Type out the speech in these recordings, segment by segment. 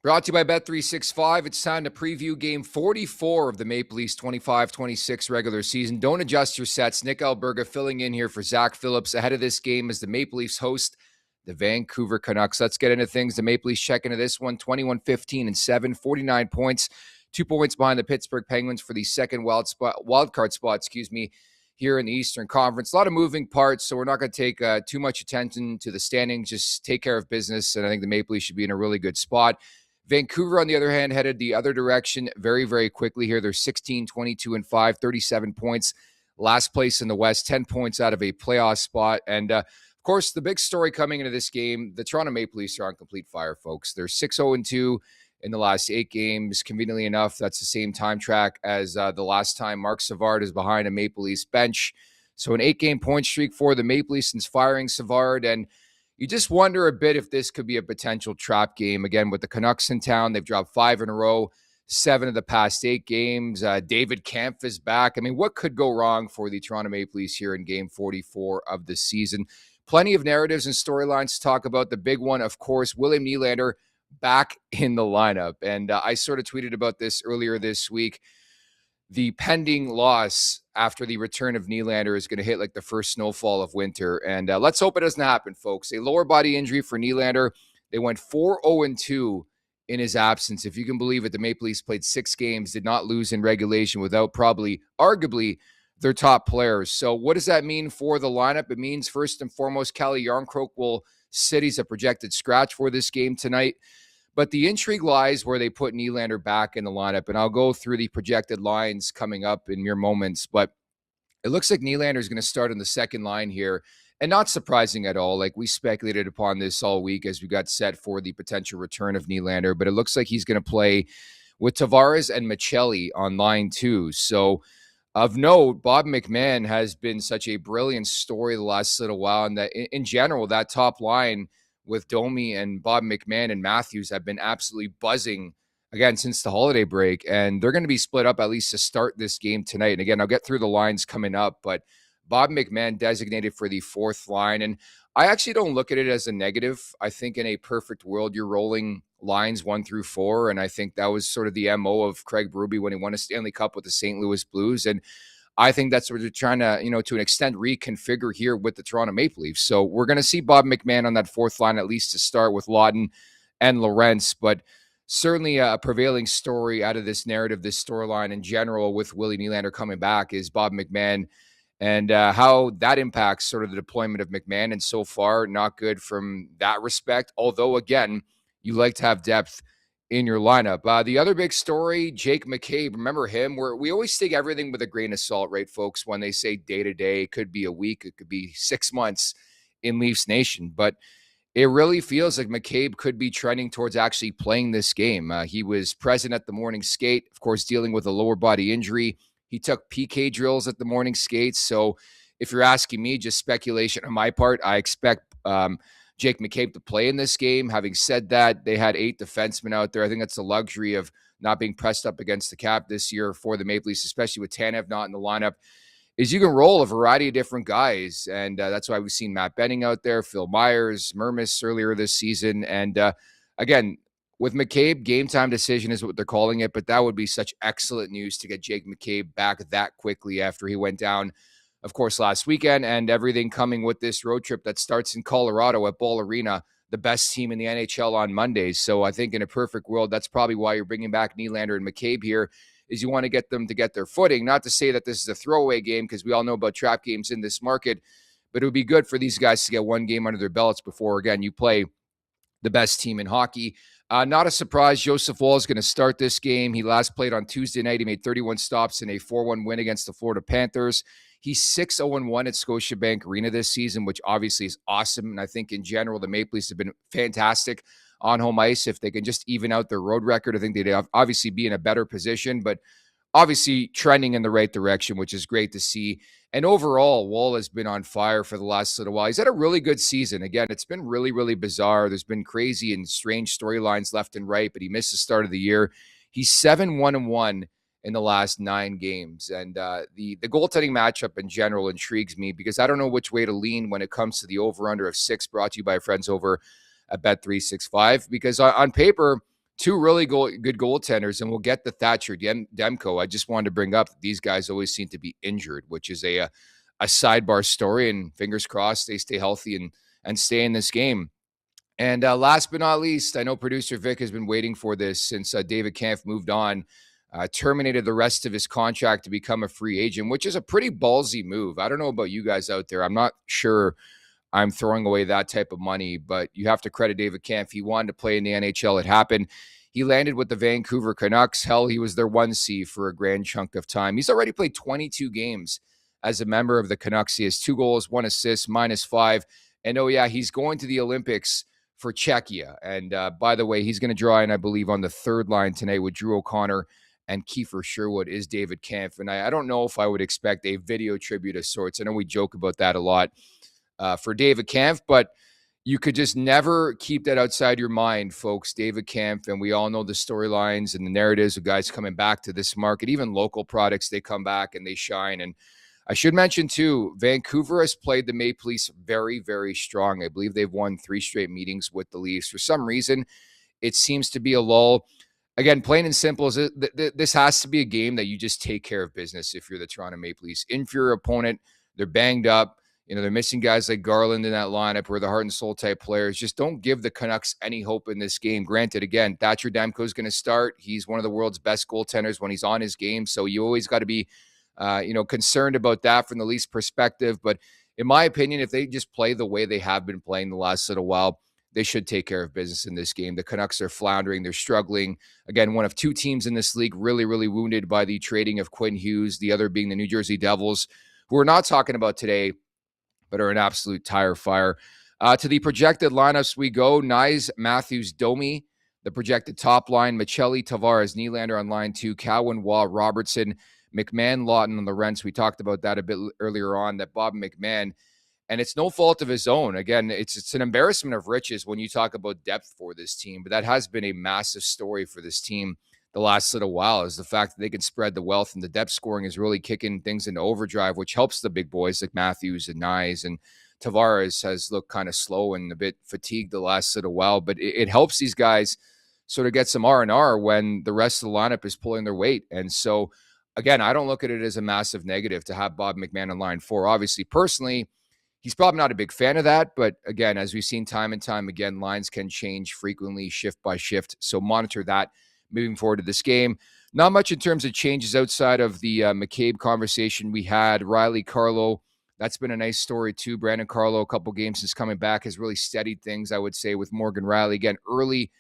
Brought to you by Bet365. It's time to preview game 44 of the Maple Leafs 25-26 regular season. Don't adjust your sets. Nick Alberga filling in here for Zach Phillips ahead of this game as the Maple Leafs host the Vancouver Canucks. Let's get into things. The Maple Leafs check into this one, 21-15-7, 49 points, 2 points behind the Pittsburgh Penguins for the second wild card spot, here in the Eastern Conference. A lot of moving parts, so we're not going to take too much attention to the standings. Just take care of business, and I think the Maple Leafs should be in a really good spot. Vancouver, on the other hand, headed the other direction very, very quickly here. They're 16, 22-5, 37 points. Last place in the West, 10 points out of a playoff spot. And, of course, the big story coming into this game, the Toronto Maple Leafs are on complete fire, folks. They're 6-0-2 in the last 8 games. Conveniently enough, that's the same time track as the last time Mark Savard is behind a Maple Leafs bench. So an 8-game point streak for the Maple Leafs since firing Savard. And you just wonder a bit if this could be a potential trap game. Again, with the Canucks in town, they've dropped 5 in a row, 7 of the past 8 games. David Kampf is back. I mean, what could go wrong for the Toronto Maple Leafs here in game 44 of the season? Plenty of narratives and storylines to talk about. The big one, of course, William Nylander back in the lineup. And I sort of tweeted about this earlier this week. The pending loss after the return of Nylander is going to hit like the first snowfall of winter. And let's hope it doesn't happen, folks. A lower body injury for Nylander. They went 4-0-2 in his absence. If you can believe it, the Maple Leafs played 6 games, did not lose in regulation without arguably, their top players. So what does that mean for the lineup? It means, first and foremost, Calle Jarnkrok will sit. He's a projected scratch for this game tonight. But the intrigue lies where they put Nylander back in the lineup, and I'll go through the projected lines coming up in mere moments. But it looks like Nylander is going to start on the second line here, and not surprising at all. Like, we speculated upon this all week as we got set for the potential return of Nylander, but it looks like he's going to play with Tavares and Michelli on line 2. So, of note, Bob McMahon has been such a brilliant story the last little while, and that in general, that top line with Domi and Bob McMahon and Matthews have been absolutely buzzing, again, since the holiday break. And they're going to be split up at least to start this game tonight. And again, I'll get through the lines coming up, but Bob McMahon designated for the fourth line. And I actually don't look at it as a negative. I think in a perfect world, you're rolling lines 1 through 4. And I think that was sort of the MO of Craig Berube when he won a Stanley Cup with the St. Louis Blues. And I think that's what they're trying to, to an extent, reconfigure here with the Toronto Maple Leafs. So we're going to see Bob McMahon on that fourth line, at least to start, with Lawton and Lorentz. But certainly a prevailing story out of this narrative, this storyline in general with Willie Nylander coming back, is Bob McMahon and how that impacts sort of the deployment of McMahon. And so far, not good from that respect. Although, again, you like to have depth in your lineup. The other big story, Jake McCabe. Remember him? We always take everything with a grain of salt, right, folks? When they say day-to-day, it could be a week, it could be 6 months in Leafs Nation. But it really feels like McCabe could be trending towards actually playing this game. He was present at the morning skate, of course, dealing with a lower body injury. He took PK drills at the morning skates. So if you're asking me, just speculation on my part, I expect Jake McCabe to play in this game. Having said that, they had 8 defensemen out there. I think that's the luxury of not being pressed up against the cap this year for the Maple Leafs, especially with Tanev not in the lineup, is you can roll a variety of different guys. And that's why we've seen Matt Benning out there, Phil Myers, Mermis earlier this season. And again, with McCabe, game time decision is what they're calling it, but that would be such excellent news to get Jake McCabe back that quickly after he went down, of course, last weekend, and everything coming with this road trip that starts in Colorado at Ball Arena, the best team in the NHL on Mondays. So I think in a perfect world, that's probably why you're bringing back Nylander and McCabe here, is you want to get them to get their footing. Not to say that this is a throwaway game, because we all know about trap games in this market, but it would be good for these guys to get one game under their belts before, again, you play the best team in hockey. Not a surprise, Joseph Woll is going to start this game. He last played on Tuesday night. He made 31 stops in a 4-1 win against the Florida Panthers. He's 6-0-1 at Scotiabank Arena this season, which obviously is awesome. And I think in general, the Maple Leafs have been fantastic on home ice. If they can just even out their road record, I think they'd obviously be in a better position, but obviously trending in the right direction, which is great to see. And overall, Woll has been on fire for the last little while. He's had a really good season. Again, it's been really, really bizarre. There's been crazy and strange storylines left and right, but he missed the start of the year. He's 7-1-1 in the last 9 games. And the goaltending matchup in general intrigues me, because I don't know which way to lean when it comes to the over-under of 6, brought to you by friends over at Bet365. Because on paper, Two really good goaltenders, and we'll get the Thatcher Demko. I just wanted to bring up that these guys always seem to be injured, which is a sidebar story. And fingers crossed they stay healthy and stay in this game. And last but not least, I know producer Vic has been waiting for this since David Kampf moved on, terminated the rest of his contract to become a free agent, which is a pretty ballsy move. I don't know about you guys out there. I'm not sure I'm throwing away that type of money, but you have to credit David Kampf. He wanted to play in the NHL. It happened. He landed with the Vancouver Canucks. Hell, he was their 1C for a grand chunk of time. He's already played 22 games as a member of the Canucks. He has 2 goals, 1 assist, -5. And oh yeah, he's going to the Olympics for Czechia. And by the way, he's going to draw in, I believe, on the third line tonight with Drew O'Connor and Kiefer Sherwood is David Kampf. And I don't know if I would expect a video tribute of sorts. I know we joke about that a lot for David Kampf, but you could just never keep that outside your mind, folks. David Kampf, and we all know the storylines and the narratives of guys coming back to this market, even local products, they come back and they shine. And I should mention, too, Vancouver has played the Maple Leafs very, very strong. I believe they've won 3 straight meetings with the Leafs. For some reason, it seems to be a lull. Again, plain and simple, this has to be a game that you just take care of business if you're the Toronto Maple Leafs. Inferior opponent, they're banged up. They're missing guys like Garland in that lineup who are the heart and soul type players. Just don't give the Canucks any hope in this game. Granted, again, Thatcher Demko is going to start. He's one of the world's best goaltenders when he's on his game. So you always got to be, concerned about that from the Leafs perspective. But in my opinion, if they just play the way they have been playing the last little while, they should take care of business in this game. The Canucks are floundering. They're struggling. Again, one of 2 teams in this league really, really wounded by the trading of Quinn Hughes, the other being the New Jersey Devils, who we're not talking about today, but are an absolute tire fire. To the projected lineups we go. Nyes, Matthews, Domi. The projected top line, Michelli, Tavares, Nylander on line 2, Cowan, Waugh, Robertson, McMahon, Lawton on the rents. We talked about that a bit earlier on, that Bob McMahon, and it's no fault of his own. Again, it's an embarrassment of riches when you talk about depth for this team, but that has been a massive story for this team the last little while, is the fact that they can spread the wealth, and the depth scoring is really kicking things into overdrive, which helps the big boys like Matthews and Nyes. And Tavares has looked kind of slow and a bit fatigued the last little while, but it helps these guys sort of get some R&R when the rest of the lineup is pulling their weight. And so, again, I don't look at it as a massive negative to have Bob McMahon on line 4. Obviously, personally, he's probably not a big fan of that. But again, as we've seen time and time again, lines can change frequently, shift by shift. So monitor that moving forward to this game. Not much in terms of changes outside of the McCabe conversation we had. Riley Carlo, that's been a nice story too. Brandon Carlo, a couple games since coming back, has really steadied things, I would say, with Morgan Riley. Again, early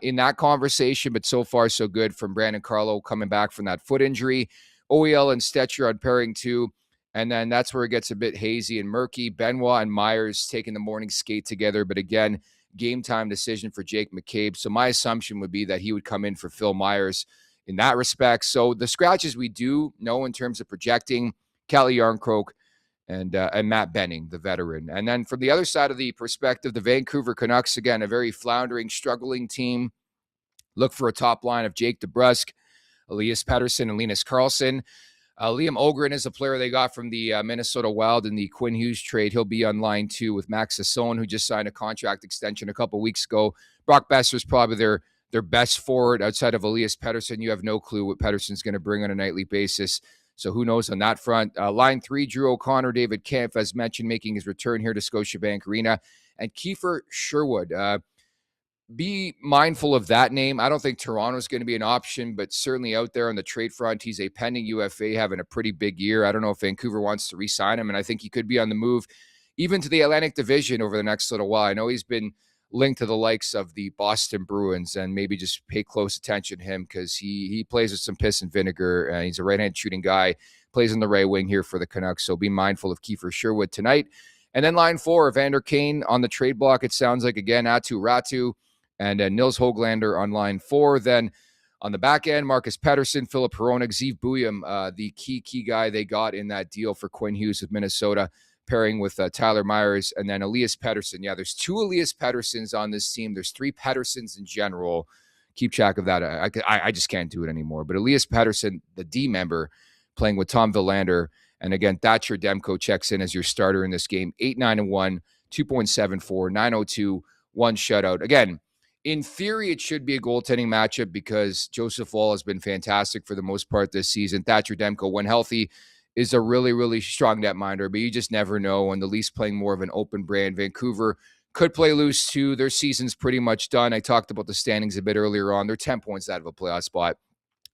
in that conversation, but so far so good from Brandon Carlo coming back from that foot injury. OEL and Stetcher on pairing too. And then that's where it gets a bit hazy and murky. Benoit and Myers taking the morning skate together. But again, game time decision for Jake McCabe. So my assumption would be that he would come in for Phil Myers in that respect. So the scratches we do know in terms of projecting, Calle Yarncroke and Matt Benning, the veteran. And then from the other side of the perspective, the Vancouver Canucks, again, a very floundering, struggling team. Look for a top line of Jake DeBrusk, Elias Pettersson, and Linus Karlsson. Liam Ogren is a player they got from the Minnesota Wild in the Quinn Hughes trade. He'll be on line 2 with Max Sasson, who just signed a contract extension a couple weeks ago. Brock Besser's probably their best forward outside of Elias Pettersson. You have no clue what Pettersson's going to bring on a nightly basis. So who knows on that front. Line 3, Drew O'Connor, David Kampf, as mentioned, making his return here to Scotiabank Arena. And Kiefer Sherwood. Be mindful of that name. I don't think Toronto's going to be an option, but certainly out there on the trade front, he's a pending UFA, having a pretty big year. I don't know if Vancouver wants to re-sign him, and I think he could be on the move even to the Atlantic Division over the next little while. I know he's been linked to the likes of the Boston Bruins, and maybe just pay close attention to him because he plays with some piss and vinegar, and he's a right-hand shooting guy, plays on the right wing here for the Canucks, so be mindful of Kiefer Sherwood tonight. And then line 4, Evander Kane on the trade block, it sounds like, again, Atu Ratu, and Nils Höglander on line 4. Then on the back end, Marcus Pettersson, Philip Hronek, Zeev Buium, the key guy they got in that deal for Quinn Hughes with Minnesota, pairing with Tyler Myers, and then Elias Pettersson. Yeah, there's 2 Elias Petterssons on this team. There's 3 Petterssons in general. Keep track of that. I just can't do it anymore. But Elias Pettersson, the D member, playing with Tom Willander. And again, Thatcher Demko checks in as your starter in this game. 8-9-1, 2.74, 902, 1 shutout. Again, In theory, it should be a goaltending matchup because Joseph Woll has been fantastic for the most part this season. Thatcher Demko, when healthy, is a really, really strong netminder, but you just never know. And the Leafs playing more of an open brand. Vancouver could play loose too. Their season's pretty much done. I talked about the standings a bit earlier on. They're 10 points out of a playoff spot.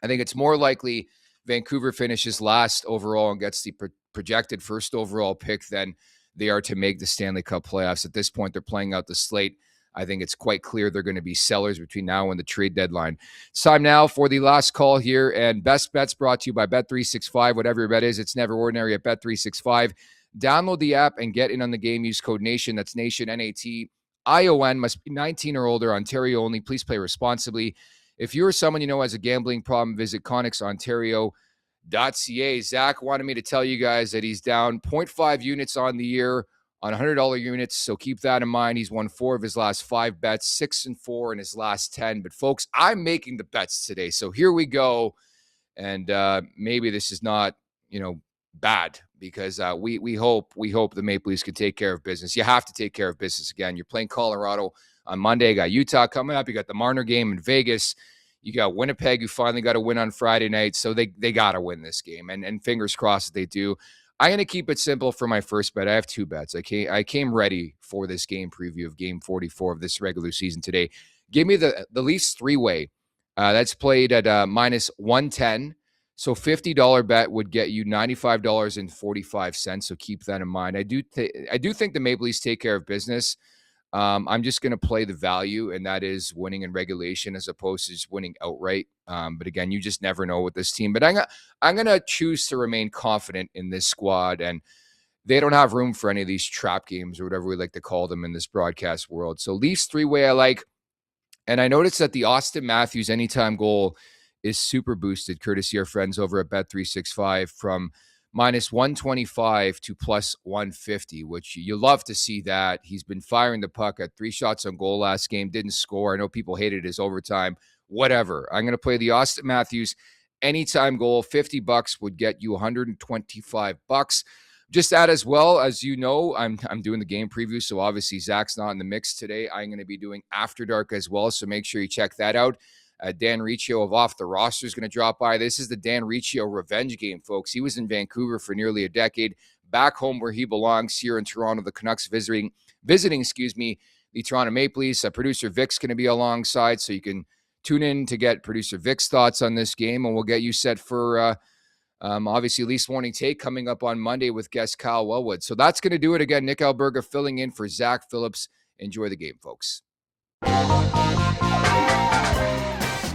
I think it's more likely Vancouver finishes last overall and gets the projected first overall pick than they are to make the Stanley Cup playoffs. At this point, they're playing out the slate. I think it's quite clear they're going to be sellers between now and the trade deadline. It's time now for the last call here, and Best Bets brought to you by Bet365. Whatever your bet is, it's never ordinary at Bet365. Download the app and get in on the game. Use code NATION. That's NATION, N-A-T-I-O-N. Must be 19 or older. Ontario only. Please play responsibly. If you or someone you know has a gambling problem, visit ConixOntario.ca. Zach wanted me to tell you guys that he's down 0.5 units on the year on $100 units, so keep that in mind. He's won 4 of his last 5 bets, 6 and 4 in his last 10. But folks, I'm making the bets today, so here we go. And maybe this is not, bad because we hope the Maple Leafs can take care of business. You have to take care of business again. You're playing Colorado on Monday. You got Utah coming up. You got the Marner game in Vegas. You got Winnipeg, who finally got a win on Friday night, so they got to win this game. And fingers crossed that they do. I'm going to keep it simple for my first bet. I have 2 bets. I came ready for this game preview of Game 44 of this regular season today. Give me the Leafs 3-way. That's played at minus 110. So $50 bet would get you $95.45. So keep that in mind. I do think the Maple Leafs take care of business. I'm just going to play the value, and that is winning in regulation as opposed to just winning outright. But again, you just never know with this team. But I'm going to choose to remain confident in this squad, and they don't have room for any of these trap games or whatever we like to call them in this broadcast world. So Leafs 3-way I like. And I noticed that the Austin Matthews anytime goal is super boosted, courtesy our friends over at Bet365, from minus 125 to plus 150, which you love to see that. He's been firing the puck at 3 shots on goal last game, didn't score. I know people hated his overtime. Whatever. I'm going to play the Austin Matthews anytime goal. $50 would get you $125. Just that as well, as you know, I'm doing the game preview, so obviously Zach's not in the mix today. I'm going to be doing After Dark as well, so make sure you check that out. Dan Riccio of Off the Roster is going to drop by. This is the Dan Riccio revenge game, folks. He was in Vancouver for nearly a decade, back home where he belongs here in Toronto. The Canucks visiting, the Toronto Maple Leafs. Producer Vic's going to be alongside, so you can tune in to get producer Vic's thoughts on this game, and we'll get you set for obviously Leafs Morning Take coming up on Monday with guest Kyle Wellwood. So that's going to do it. Again, Nick Alberga filling in for Zach Phillips. Enjoy the game, folks.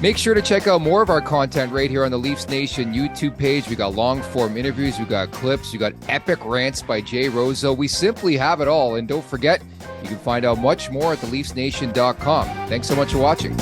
Make sure to check out more of our content right here on the Leafs Nation YouTube page. We got long-form interviews, we got clips, we got epic rants by Jay Roseau. We simply have it all. And don't forget, you can find out much more at theleafsnation.com. Thanks so much for watching.